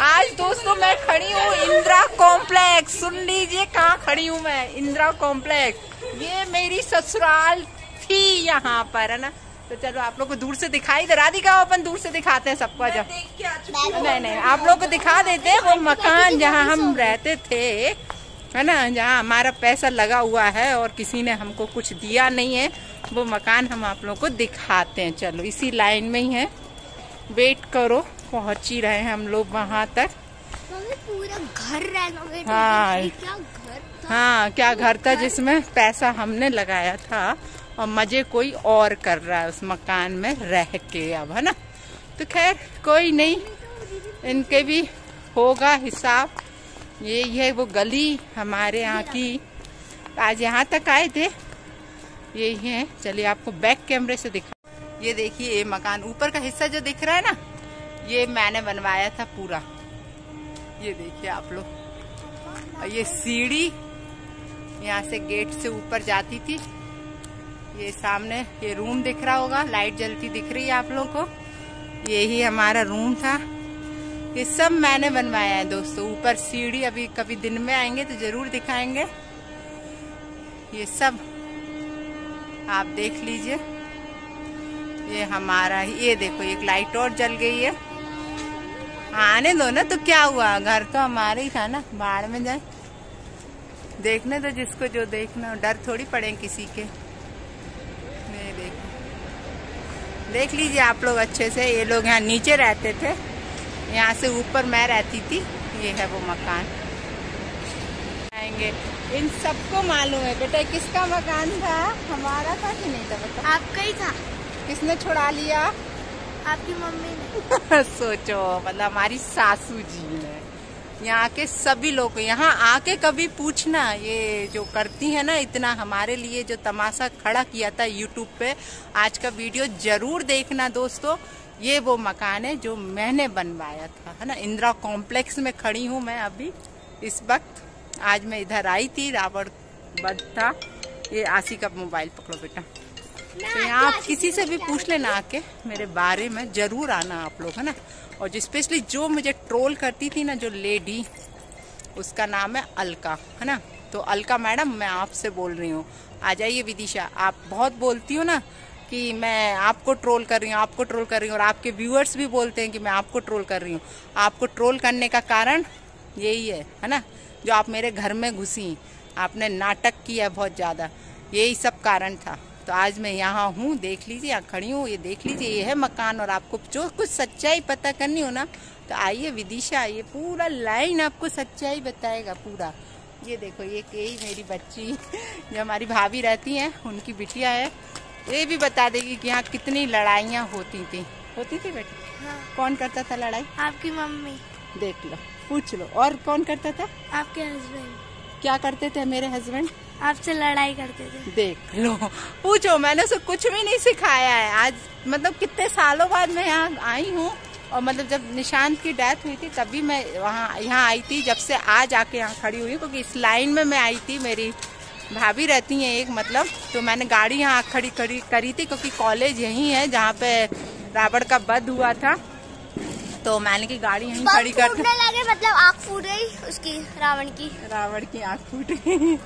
आज दोस्तों मैं खड़ी हूँ इंदिरा कॉम्प्लेक्स। सुन लीजिए कहाँ खड़ी हूँ मैं, इंदिरा कॉम्प्लेक्स। ये मेरी ससुराल थी यहाँ पर, है ना। तो चलो आप लोग को दूर से दिखाई दे, राधिका अपन दूर से दिखाते हैं सबको। जब नहीं आप लोग को दिखा देते हैं वो मकान जहाँ हम रहते थे, है ना, जहाँ हमारा पैसा लगा हुआ है और किसी ने हमको कुछ दिया नहीं है। वो मकान हम आप लोग को दिखाते हैं। चलो इसी लाइन में ही है, वेट करो, पहुंच ही रहे हैं हम लोग वहाँ तक। पूरा घर रेनोवेट हाँ क्या घर था? हाँ क्या घर था जिसमें पैसा हमने लगाया था और मजे कोई और कर रहा है उस मकान में रह के अब, है ना। तो खैर कोई नहीं, इनके भी होगा हिसाब। ये है वो गली हमारे यहाँ की, आज यहाँ तक आए थे, यही है। चलिए आपको बैक कैमरे से दिखा। ये देखिए ये मकान ऊपर का हिस्सा जो दिख रहा है ना, ये मैंने बनवाया था पूरा। ये देखिए आप लोग, और ये सीढ़ी यहाँ से गेट से ऊपर जाती थी। ये सामने ये रूम दिख रहा होगा, लाइट जलती दिख रही है आप लोगों को। यही हमारा रूम था। ये सब मैंने बनवाया है दोस्तों। ऊपर सीढ़ी अभी कभी दिन में आएंगे तो जरूर दिखाएंगे। ये सब आप देख लीजिए। ये हमारा, ये देखो एक लाइट और जल गई है। आने दो ना, तो क्या हुआ, घर तो हमारे ही था ना, बाहर में जाए देखने तो जिसको जो देखना, डर थोड़ी पड़े किसी के। नहीं देख लीजिए आप लोग अच्छे से। ये लोग यहाँ नीचे रहते थे, यहाँ से ऊपर मैं रहती थी। ये है वो मकान। आएंगे इन सबको मालूम है बेटा किसका मकान था, हमारा था कि नहीं था बेटा? आपका ही था। किसने छुड़ा लिया? आपकी मम्मी ने। सोचो, मतलब हमारी सासू जी ने। यहाँ के सभी लोग यहाँ आके कभी पूछना, ये जो करती है ना इतना हमारे लिए जो तमाशा खड़ा किया था यूट्यूब पे, आज का वीडियो जरूर देखना दोस्तों। ये वो मकान है जो मैंने बनवाया था, है ना। इंदिरा कॉम्प्लेक्स में खड़ी हूँ मैं अभी इस वक्त। आज मैं इधर आई थी, रावण बध था। ये आशी का मोबाइल पकड़ो बेटा। तो यहाँ आप किसी से भी पूछ लेना आके, मेरे बारे में जरूर आना आप लोग, है ना। और स्पेशली जो मुझे ट्रोल करती थी ना, जो लेडी, उसका नाम है अलका, है ना। तो अलका मैडम मैं आपसे बोल रही हूँ, आ जाइए विदिशा। आप बहुत बोलती हो ना कि मैं आपको ट्रोल कर रही हूँ, आपको ट्रोल कर रही हूँ, और आपके व्यूअर्स भी बोलते हैं कि मैं आपको ट्रोल कर रही हूँ। आपको ट्रोल करने का कारण यही है ना, जो आप मेरे घर में घुसी, आपने नाटक किया बहुत ज़्यादा, यही सब कारण था। तो आज मैं यहाँ हूँ, देख लीजिए, यहाँ खड़ी हूँ, ये देख लीजिए, ये है मकान। और आपको जो कुछ सच्चाई पता करनी हो ना, तो आइए विदिशा, ये पूरा लाइन आपको सच्चाई बताएगा पूरा। ये देखो, ये यही मेरी बच्ची जो हमारी भाभी रहती हैं, उनकी बिटिया है। ये भी बता देगी कि यहाँ कितनी लड़ाइयाँ होती थी बेटी। हाँ। कौन करता था लड़ाई? आपकी मम्मी। देख लो, पूछ लो। और कौन करता था? आपके हस्बैंड। क्या करते थे मेरे हस्बैंड? आपसे लड़ाई करते थे। देख लो, पूछो, मैंने उसे कुछ भी नहीं सिखाया है। आज मतलब कितने सालों बाद मैं यहाँ आई हूँ, और मतलब जब निशांत की डेथ हुई थी तभी मैं यहाँ आई थी। जब से आज आके यहाँ खड़ी हुई, क्योंकि इस लाइन में मैं आई थी, मेरी भाभी रहती हैं एक, मतलब, तो मैंने गाड़ी यहाँ खड़ी करी थी, क्योंकि कॉलेज यही है जहाँ पे रावण का वध हुआ था। तो मैंने की गाड़ी यहीं खड़ी कर लगे, मतलब आँख फूट गई उसकी, रावण की आँख फूट गई।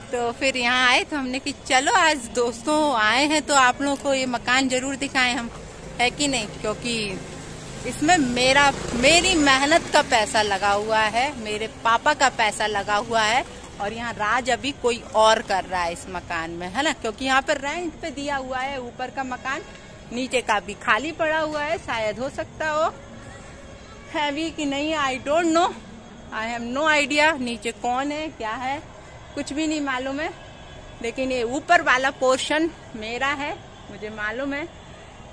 तो फिर यहाँ आए, तो हमने कि चलो आज दोस्तों आए हैं तो आप लोगों को ये मकान जरूर दिखाएं हम, है कि नहीं। क्योंकि इसमें मेरी मेहनत का पैसा लगा हुआ है, मेरे पापा का पैसा लगा हुआ है, और यहाँ राज अभी कोई और कर रहा है इस मकान में, है ना। क्योंकि यहाँ पर रेंट पे दिया हुआ है ऊपर का मकान, नीचे का भी खाली पड़ा हुआ है। शायद हो सकता हो हैवी कि नहीं, I don't know, I have no idea. नीचे कौन है क्या है कुछ भी नहीं मालूम है, लेकिन ये ऊपर वाला पोर्शन मेरा है, मुझे मालूम है।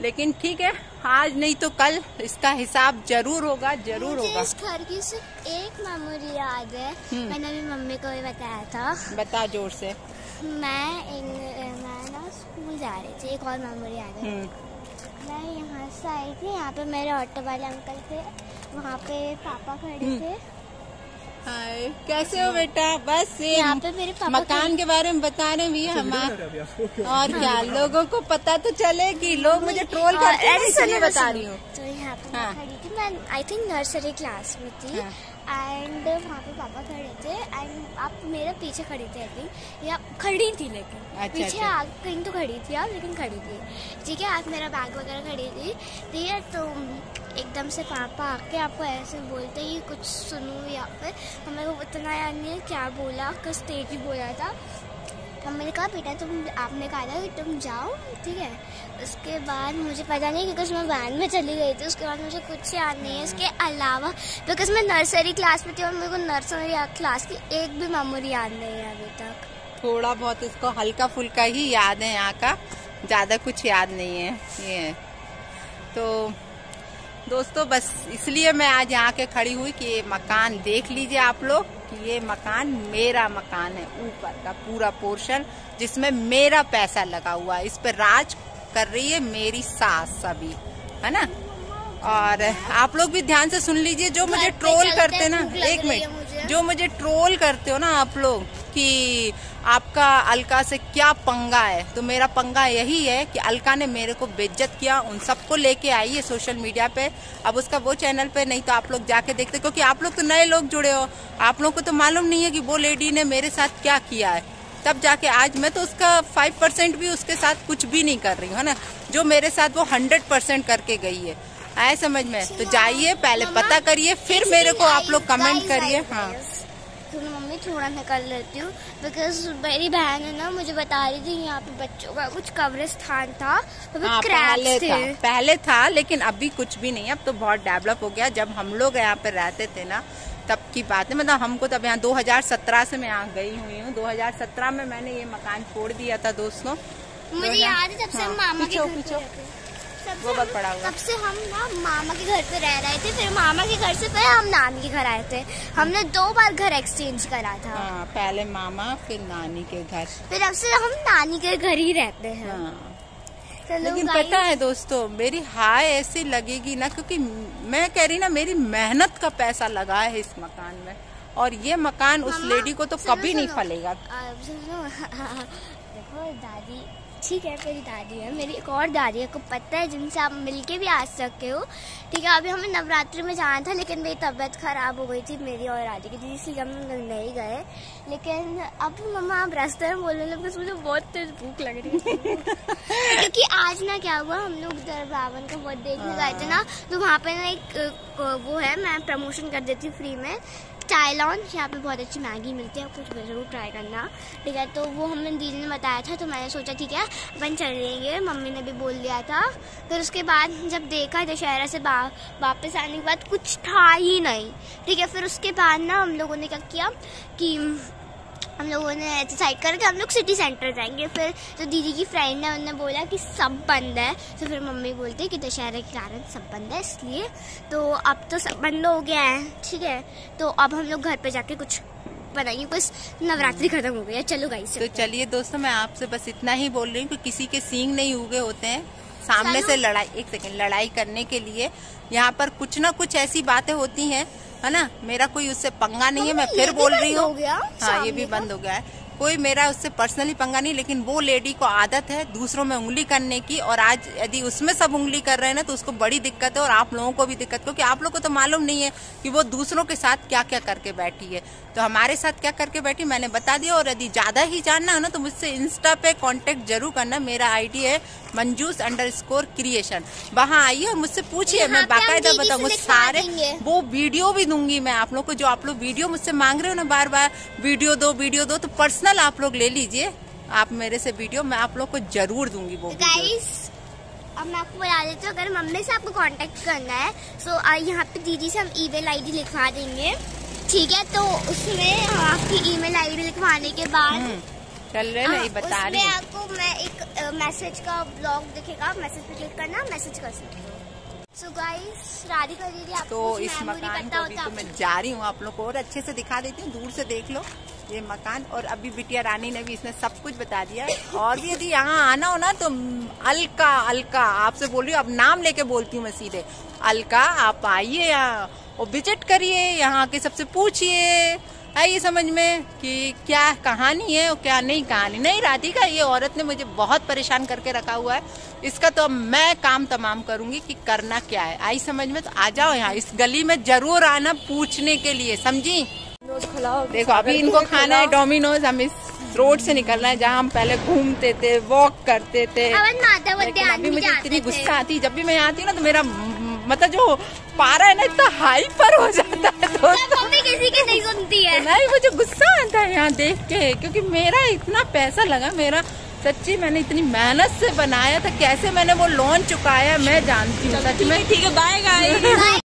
लेकिन ठीक है, आज नहीं तो कल इसका हिसाब जरूर होगा। मुझे इस घर की सिर्फ एक मेमोरी याद है, मैंने अभी मम्मी को भी बताया था। बता जोर से। मैं ना स्कूल जा रही थी, एक और मेमोरी याद है। मैं यहाँ से आई थी, यहाँ पे मेरे ऑटो वाले अंकल थे, वहाँ पे पापा खड़े थे, हाय, कैसे हो बेटा? बस यहाँ पे मेरे पापा मकान के बारे में बता रहे भी हमारे, और क्या लोगों को पता तो चले कि लोग मुझे ट्रोल करते हैं, इसलिए बता रही हूँ। तो यहाँ पे मैं खड़ी थी, मैं आई थिंक नर्सरी क्लास में थी, एंड वहाँ पे पापा खड़े थे, एंड आप मेरे पीछे खड़ी थी, आई थिंक, या खड़ी थी, लेकिन पीछे कहीं तो खड़ी थी आप, लेकिन खड़ी थी, ठीक है। आप मेरा बैग वगैरह खड़ी थी, ठीक है। तो एकदम से पापा आके आपको ऐसे बोलते ही कुछ सुनूं, या फिर हमें को इतना याद नहीं है क्या बोला, किस स्टेज ही बोला था। मैंने कहा बेटा आपने कहा था कि तुम जाओ, ठीक है। उसके बाद मुझे पता नहीं, क्योंकि मैं वैन में चली गई थी, उसके बाद मुझे कुछ याद नहीं है इसके अलावा, बिकॉज मैं नर्सरी क्लास में थी और मेरे को नर्सरी क्लास की एक भी मेमोरी याद नहीं है अभी तक। थोड़ा बहुत इसको हल्का फुल्का ही याद है यहाँ का, ज्यादा कुछ याद नहीं है ये। तो दोस्तों बस इसलिए मैं आज यहाँ के खड़ी हुई कि ये मकान देख लीजिए आप लोग, कि ये मकान मेरा मकान है, ऊपर का पूरा पोर्शन जिसमें मेरा पैसा लगा हुआ है। इस पे राज कर रही है मेरी सास अभी, है ना। और आप लोग भी ध्यान से सुन लीजिए, जो मुझे ट्रोल करते ना, एक मिनट, जो मुझे ट्रोल करते हो ना आप लोग कि आपका अलका से क्या पंगा है, तो मेरा पंगा यही है कि अलका ने मेरे को बेइज्जत किया, उन सबको लेके आई है सोशल मीडिया पे। अब उसका वो चैनल पे नहीं तो आप लोग जाके देखते, क्योंकि आप लोग तो नए लोग जुड़े हो, आप लोग को तो मालूम नहीं है कि वो लेडी ने मेरे साथ क्या किया है। तब जाके आज मैं तो उसका 5% भी उसके साथ कुछ भी नहीं कर रही हूँ, है ना। जो मेरे साथ वो 100% करके गई है, आए समझ में। तो जाइए पहले पता करिए, फिर मेरे को आप लोग कमेंट करिए। हाँ मम्मी थोड़ा निकल लेती हूँ, बिकॉज मेरी बहन है ना, मुझे बता रही थी यहाँ पे बच्चों का कुछ कब्रिस्तान था, पहले था, लेकिन अभी कुछ भी नहीं है, अब तो बहुत डेवलप हो गया। जब हम लोग यहाँ पे रहते थे ना, तब की बात है, मतलब हमको तब यहाँ 2017 से मैं यहाँ गई हुई हूँ। 2017 में मैंने ये मकान छोड़ दिया था दोस्तों, मुझे याद है। जब से मामा के घर पड़ा हुआ, तब से हम ना मामा के घर पे रह रहे थे, फिर मामा के घर से फिर हम नानी के घर आए थे। हमने 2 बार घर एक्सचेंज करा था। हाँ, पहले मामा फिर नानी के घर, फिर अब से हम नानी के घर ही रहते हैं। हाँ। लेकिन पता है दोस्तों, मेरी हाय ऐसी लगेगी ना, क्योंकि मैं कह रही ना, मेरी मेहनत का पैसा लगा है इस मकान में, और ये मकान उस लेडी को तो कभी नहीं फलेगा। देखो दादी, ठीक है, मेरी दादी है, मेरी एक और दादी है, को पता है, जिनसे आप मिलके भी आ सकते हो, ठीक है। अभी हमें नवरात्रि में जाना था, लेकिन मेरी तबीयत खराब हो गई थी मेरी और दादी की, इसलिए हम नहीं गए। लेकिन अब मम्मा आप रास्ते में बोलने लगे, मुझे बहुत तेज भूख लग रही है। क्योंकि आज ना क्या हुआ, हम लोग रावण का बहुत देखने गए थे ना, तो वहाँ पे ना एक वो है, मैं प्रमोशन कर देती हूँ फ्री में, चाय लॉन्च, यहाँ पे बहुत अच्छी मैगी मिलती है, कुछ जरूर ट्राई करना, ठीक है। तो वो हमें दीदी ने बताया था, तो मैंने सोचा ठीक है अपन चलेंगे, मम्मी ने भी बोल दिया था। फिर उसके बाद जब देखा दशहरा से वापस आने के बाद कुछ था ही नहीं, ठीक है। फिर उसके बाद ना हम लोगों ने क्या किया कि हम लोगों ने डिसाइड करके हम लोग सिटी सेंटर जाएंगे। फिर जो दीदी की फ्रेंड है उन्होंने बोला कि सब बंद है, तो फिर मम्मी बोलते कि दशहरे के कारण सब बंद है, इसलिए तो अब तो सब बंद हो गया है, ठीक है। तो अब हम लोग घर पे जाके कुछ बनाएंगे, कुछ नवरात्रि खत्म हो गई है। चलो गाइस, तो चलिए दोस्तों, मैं आपसे बस इतना ही बोल रही हूँ कि किसी के सींग नहीं उगे होते हैं, सामने से लड़ाई, एक सेकंड, लड़ाई करने के लिए यहाँ पर कुछ ना कुछ ऐसी बातें होती हैं, है ना। मेरा कोई उससे पंगा नहीं है, मैं फिर बोल रही हूँ। हाँ, ये भी बंद हो गया है, कोई मेरा उससे पर्सनली पंगा नहीं, लेकिन वो लेडी को आदत है दूसरों में उंगली करने की, और आज यदि उसमें सब उंगली कर रहे हैं ना, तो उसको बड़ी दिक्कत है, और आप लोगों को भी दिक्कत, क्योंकि आप लोगों को तो मालूम नहीं है कि वो दूसरों के साथ क्या क्या करके बैठी है। तो हमारे साथ क्या करके बैठी मैंने बता दिया, और यदि ज्यादा ही जानना है ना, तो मुझसे इंस्टा पे कांटेक्ट जरूर करना। मेरा आईडी है मंजूस_क्रिएशन, वहाँ आइए और मुझसे पूछिए, मैं बाकायदा बताऊंगा सारे, वो वीडियो भी दूंगी मैं आप लोग को। जो आप लोग वीडियो मुझसे मांग रहे हो ना बार बार, वीडियो दो, तो पर्सनल आप लोग ले लीजिए, आप मेरे से वीडियो, मैं आप लोग को जरूर दूंगी वो गाइस। अब मैं आपको बता देती हूँ, अगर मम्मी से आपको कांटेक्ट करना है, तो यहाँ पे दीदी से हम ईमेल आईडी लिखवा देंगे, ठीक है। तो उसमें आपकी ईमेल आईडी लिखवाने के बाद चल रहे नहीं बता रही, आपको मैं एक मैसेज का ब्लॉग दिखेगा, मैसेज पे क्लिक करना, मैसेज कर सकते हो। So guys, राधिका दीदी आपको तो कुछ इस memory मकान पता को भी होता तो मैं जा रही हूँ आप लोग को और अच्छे से दिखा देती हूँ। दूर से देख लो ये मकान। और अभी बिटिया रानी ने भी इसने सब कुछ बता दिया। और भी यदि यहाँ आना हो ना तो अलका, अलका आपसे बोल रही हूँ, अब नाम लेके बोलती हूँ मैं सीधे। अलका आप आइए यहाँ और विजिट करिए, यहाँ के सबसे पूछिए, आइए समझ में कि क्या कहानी है और क्या नहीं कहानी। नहीं राधिका, ये औरत ने मुझे बहुत परेशान करके रखा हुआ है, इसका तो मैं काम तमाम करूंगी कि करना क्या है। आई समझ में? तो आ जाओ यहाँ, इस गली में जरूर आना पूछने के लिए, समझी? देखो अभी इनको खाना है डोमिनोज। हम इस रोड से निकलना है जहाँ हम पहले घूमते थे, वॉक करते थे। लेकिन अभी मुझे इतनी गुस्सा आती है जब भी मैं आती हूँ ना, तो मेरा मतलब जो पारा है ना इतना हाइपर हो जाता है। तो मम्मी किसी की नहीं सुनती है। नहीं, मुझे गुस्सा आता है यहाँ देख के, क्योंकि मेरा इतना पैसा लगा, मेरा सच्ची मैंने इतनी मेहनत से बनाया था, कैसे मैंने वो लोन चुकाया मैं जानती हूँ सच में। ठीक है, बाय गाइस।